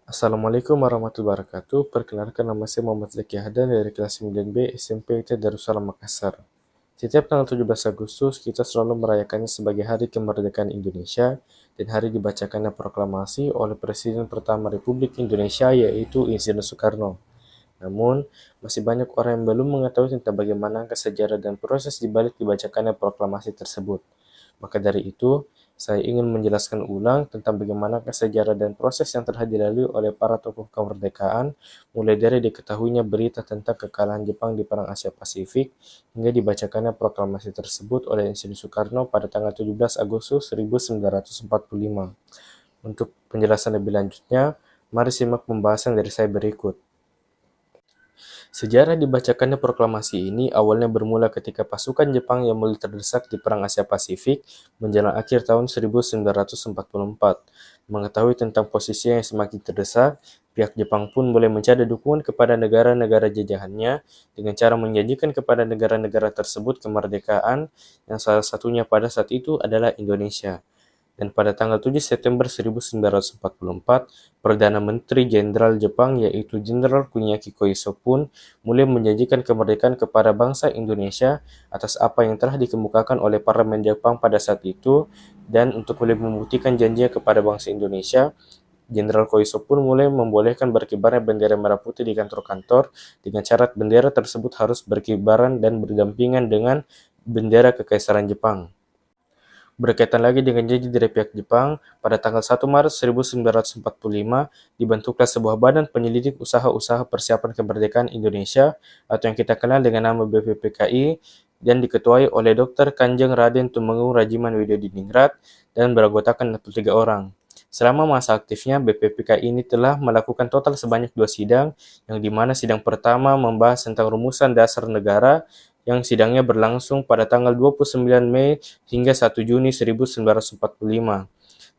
Assalamualaikum warahmatullahi wabarakatuh. Perkenalkan, nama saya Muhammad Zaki Hadan dari kelas 9B SMP Darussalam Makassar. Setiap tanggal 17 Agustus, kita selalu merayakannya sebagai Hari Kemerdekaan Indonesia dan hari dibacakannya proklamasi oleh Presiden pertama Republik Indonesia, yaitu Insinyur Soekarno. Namun, masih banyak orang yang belum mengetahui tentang bagaimana sejarah dan proses dibalik dibacakannya proklamasi tersebut. Maka dari itu, saya ingin menjelaskan ulang tentang bagaimana sejarah dan proses yang telah dilalui oleh para tokoh kemerdekaan, mulai dari diketahuinya berita tentang kekalahan Jepang di Perang Asia Pasifik, hingga dibacakannya proklamasi tersebut oleh Insinyur Soekarno pada tanggal 17 Agustus 1945. Untuk penjelasan lebih lanjutnya, mari simak pembahasan dari saya berikut. Sejarah dibacakannya proklamasi ini awalnya bermula ketika pasukan Jepang yang mulai terdesak di Perang Asia Pasifik menjelang akhir tahun 1944. Mengetahui tentang posisinya yang semakin terdesak, pihak Jepang pun mulai mencari dukungan kepada negara-negara jajahannya dengan cara menjanjikan kepada negara-negara tersebut kemerdekaan, yang salah satunya pada saat itu adalah Indonesia. Dan pada tanggal 7 September 1944, Perdana Menteri Jenderal Jepang yaitu Jenderal Kuniaki Koiso pun mulai menjanjikan kemerdekaan kepada bangsa Indonesia atas apa yang telah dikemukakan oleh parlemen Jepang pada saat itu, dan untuk mulai membuktikan janjinya kepada bangsa Indonesia, Jenderal Koiso pun mulai membolehkan berkibarnya bendera merah putih di kantor-kantor dengan syarat bendera tersebut harus berkibaran dan berdampingan dengan bendera Kekaisaran Jepang. Berkaitan lagi dengan janji dari pihak Jepang, pada tanggal 1 Maret 1945 dibentuklah sebuah badan penyelidik usaha-usaha persiapan kemerdekaan Indonesia atau yang kita kenal dengan nama BPPKI, dan diketuai oleh Dr. Kanjeng Raden Tumenggung Rajiman Widodiningrat dan beranggotakan 63 orang. Selama masa aktifnya, BPPKI ini telah melakukan total sebanyak 2 sidang, yang dimana sidang pertama membahas tentang rumusan dasar negara, yang sidangnya berlangsung pada tanggal 29 Mei hingga 1 Juni 1945.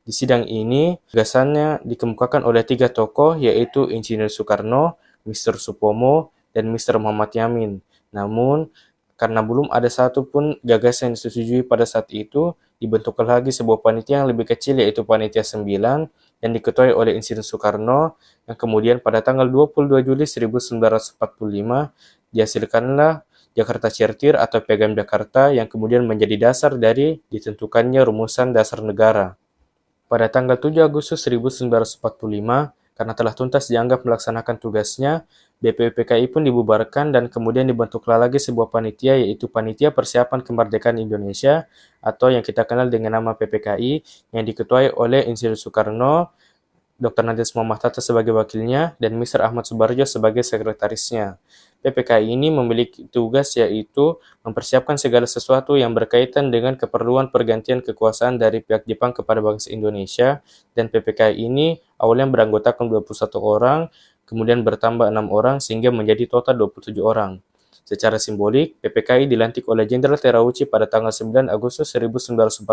Di sidang ini, gagasannya dikemukakan oleh 3 tokoh, yaitu Insinyur Soekarno, Mr. Supomo, dan Mr. Muhammad Yamin. Namun, karena belum ada satu pun gagasan yang disetujui pada saat itu, dibentuklah lagi sebuah panitia yang lebih kecil, yaitu Panitia 9, yang diketuai oleh Insinyur Soekarno, yang kemudian pada tanggal 22 Juli 1945 dihasilkanlah Jakarta Charter atau Piagam Jakarta, yang kemudian menjadi dasar dari ditentukannya rumusan dasar negara. Pada tanggal 7 Agustus 1945, karena telah tuntas dianggap melaksanakan tugasnya, BPPKI pun dibubarkan dan kemudian dibentuklah lagi sebuah panitia, yaitu Panitia Persiapan Kemerdekaan Indonesia atau yang kita kenal dengan nama PPKI, yang diketuai oleh Insinyur Soekarno, Dr. Andes Muhammad Hatta sebagai wakilnya, dan Mr. Ahmad Subarjo sebagai sekretarisnya. PPKI ini memiliki tugas yaitu mempersiapkan segala sesuatu yang berkaitan dengan keperluan pergantian kekuasaan dari pihak Jepang kepada bangsa Indonesia, dan PPKI ini awalnya beranggotakan 21 orang, kemudian bertambah 6 orang sehingga menjadi total 27 orang. Secara simbolik, PPKI dilantik oleh Jenderal Terauchi pada tanggal 9 Agustus 1945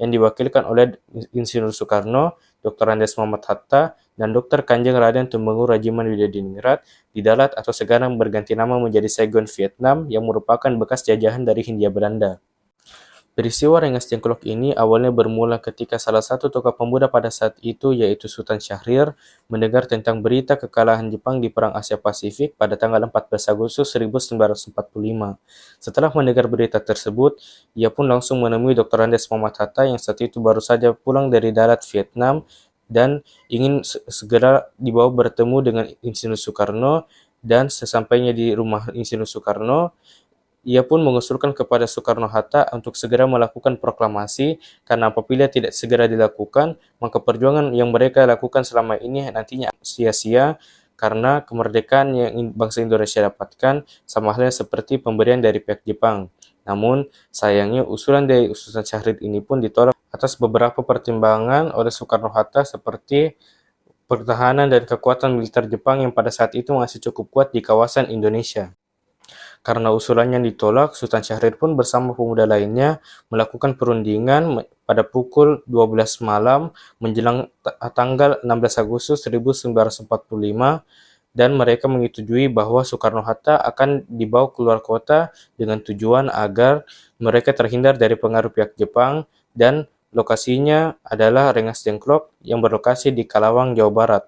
yang diwakilkan oleh Insinyur Soekarno, Dr. Andes Muhammad Hatta, dan Dr. Kanjeng Raden Tumenggung Rajiman Widodiningrat di Dalat atau sekarang berganti nama menjadi Saigon, Vietnam, yang merupakan bekas jajahan dari Hindia Belanda. Peristiwa Rengas Dengklok ini awalnya bermula ketika salah satu tokoh pemuda pada saat itu, yaitu Sultan Syahrir, mendengar tentang berita kekalahan Jepang di Perang Asia Pasifik pada tanggal 14 Agustus 1945. Setelah mendengar berita tersebut, ia pun langsung menemui Dr. Andes Muhammad Hatta yang saat itu baru saja pulang dari Dalat, Vietnam, dan ingin segera dibawa bertemu dengan Insinyur Soekarno. Dan sesampainya di rumah Insinyur Soekarno, ia pun mengusulkan kepada Soekarno-Hatta untuk segera melakukan proklamasi, karena apabila tidak segera dilakukan, maka perjuangan yang mereka lakukan selama ini nantinya sia-sia, karena kemerdekaan yang bangsa Indonesia dapatkan sama halnya seperti pemberian dari pihak Jepang. Namun, sayangnya usulan dari Sultan Syahrir ini pun ditolak atas beberapa pertimbangan oleh Soekarno-Hatta, seperti pertahanan dan kekuatan militer Jepang yang pada saat itu masih cukup kuat di kawasan Indonesia. Karena usulannya ditolak, Sultan Syahrir pun bersama pemuda lainnya melakukan perundingan pada pukul 12 malam menjelang tanggal 16 Agustus 1945, dan mereka menyetujui bahwa Soekarno-Hatta akan dibawa keluar kota dengan tujuan agar mereka terhindar dari pengaruh pihak Jepang, dan lokasinya adalah Rengas Dengklok yang berlokasi di Kalawang, Jawa Barat.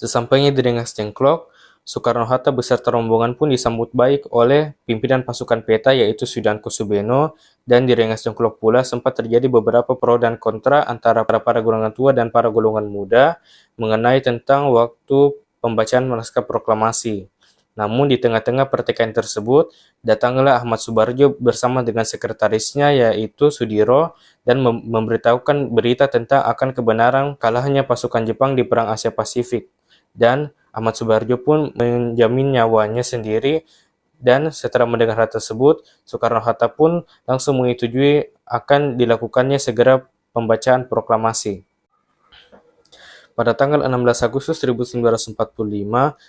Sesampainya di Rengas Dengklok, Soekarno-Hatta beserta rombongan pun disambut baik oleh pimpinan pasukan peta yaitu Sudan Kusubeno, dan di Rengas Dengklok pula sempat terjadi beberapa pro dan kontra antara para golongan tua dan para golongan muda mengenai tentang waktu pembacaan naskah proklamasi. Namun di tengah-tengah pertikaian tersebut, datanglah Ahmad Subarjo bersama dengan sekretarisnya yaitu Sudiro dan memberitahukan berita tentang akan kebenaran kalahnya pasukan Jepang di Perang Asia Pasifik. Dan Ahmad Subarjo pun menjamin nyawanya sendiri, dan setelah mendengar hal tersebut, Soekarno-Hatta pun langsung menyetujui akan dilakukannya segera pembacaan proklamasi. Pada tanggal 16 Agustus 1945,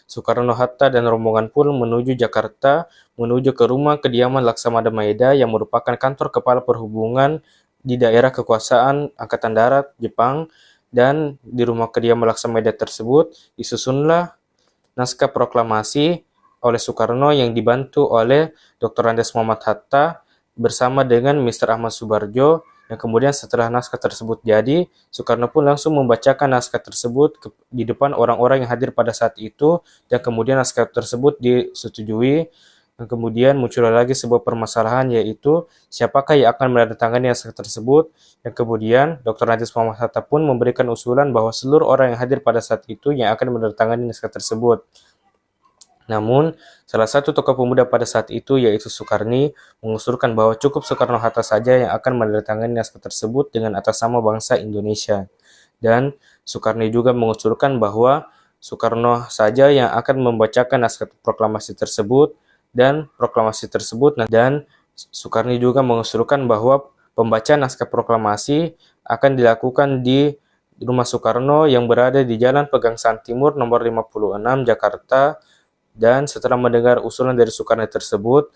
Soekarno-Hatta dan rombongan pun menuju Jakarta, menuju ke rumah kediaman Laksamana Maeda yang merupakan kantor kepala perhubungan di daerah kekuasaan Angkatan Darat Jepang, dan di rumah kediaman Laksamana Maeda tersebut disusunlah naskah proklamasi oleh Soekarno yang dibantu oleh Dr. Andes Muhammad Hatta bersama dengan Mr. Ahmad Subarjo, yang kemudian setelah naskah tersebut jadi, Soekarno pun langsung membacakan naskah tersebut di depan orang-orang yang hadir pada saat itu, dan kemudian naskah tersebut disetujui. Dan kemudian muncul lagi sebuah permasalahan, yaitu siapakah yang akan menandatangani naskah tersebut, yang kemudian Dr. Andes Muhammad Hatta pun memberikan usulan bahwa seluruh orang yang hadir pada saat itu yang akan menandatangani naskah tersebut. Namun, salah satu tokoh pemuda pada saat itu, yaitu Soekarni, mengusulkan bahwa cukup Soekarno-Hatta saja yang akan menandatangani naskah tersebut dengan atas nama bangsa Indonesia. Dan Soekarni juga mengusulkan bahwa Soekarno saja yang akan membacakan naskah proklamasi tersebut, dan Soekarni juga mengusulkan bahwa pembacaan naskah proklamasi akan dilakukan di rumah Soekarno yang berada di Jalan Pegangsaan Timur nomor 56 Jakarta. Dan setelah mendengar usulan dari Soekarno tersebut,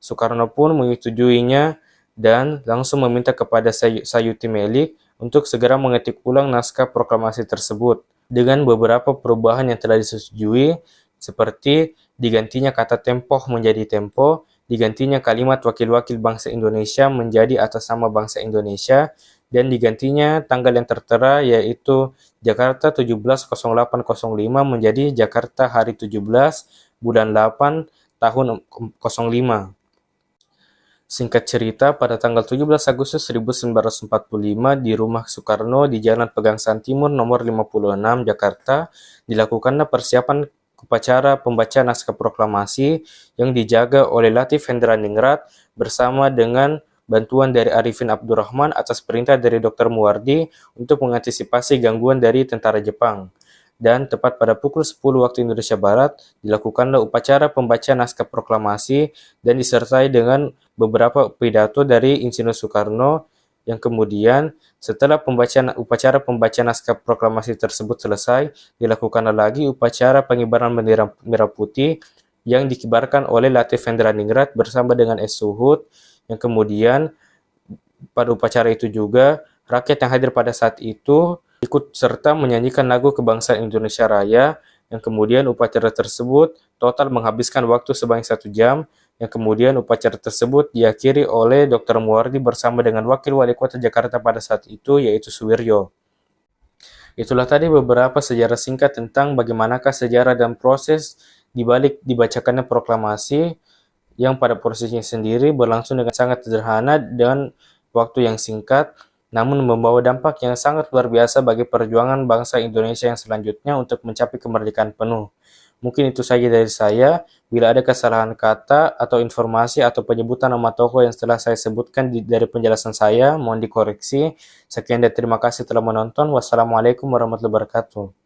Soekarno pun menyetujuinya dan langsung meminta kepada Sayuti Melik untuk segera mengetik ulang naskah proklamasi tersebut dengan beberapa perubahan yang telah disetujui, seperti digantinya kata tempoh menjadi tempo, digantinya kalimat wakil-wakil bangsa Indonesia menjadi atas nama bangsa Indonesia, dan digantinya tanggal yang tertera yaitu Jakarta 170805 menjadi Jakarta hari 17 bulan 8 tahun 05. Singkat cerita, pada tanggal 17 Agustus 1945 di rumah Soekarno di Jalan Pegangsaan Timur nomor 56 Jakarta dilakukanlah persiapan upacara pembacaan naskah proklamasi yang dijaga oleh Latif Hendraningrat bersama dengan bantuan dari Arifin Abdurrahman atas perintah dari Dr. Muwardi untuk mengantisipasi gangguan dari tentara Jepang. Dan tepat pada pukul 10 waktu Indonesia Barat, dilakukanlah upacara pembacaan naskah proklamasi dan disertai dengan beberapa pidato dari Insinyur Soekarno, yang kemudian setelah upacara pembacaan naskah proklamasi tersebut selesai, dilakukanlah lagi upacara pengibaran bendera merah putih yang dikibarkan oleh Latif Hendraningrat bersama dengan Es Suhud, yang kemudian pada upacara itu juga rakyat yang hadir pada saat itu ikut serta menyanyikan lagu kebangsaan Indonesia Raya, yang kemudian upacara tersebut total menghabiskan waktu sebanyak 1 jam, yang kemudian upacara tersebut diakhiri oleh Dr. Muwardi bersama dengan Wakil Wali Kota Jakarta pada saat itu yaitu Suwiryo. Itulah tadi beberapa sejarah singkat tentang bagaimanakah sejarah dan proses dibalik dibacakannya proklamasi, yang pada prosesnya sendiri berlangsung dengan sangat sederhana dan waktu yang singkat, namun membawa dampak yang sangat luar biasa bagi perjuangan bangsa Indonesia yang selanjutnya untuk mencapai kemerdekaan penuh. Mungkin itu saja dari saya. Bila ada kesalahan kata atau informasi atau penyebutan nama tokoh yang setelah saya sebutkan dari penjelasan saya, mohon dikoreksi. Sekian dan terima kasih telah menonton. Wassalamualaikum warahmatullahi wabarakatuh.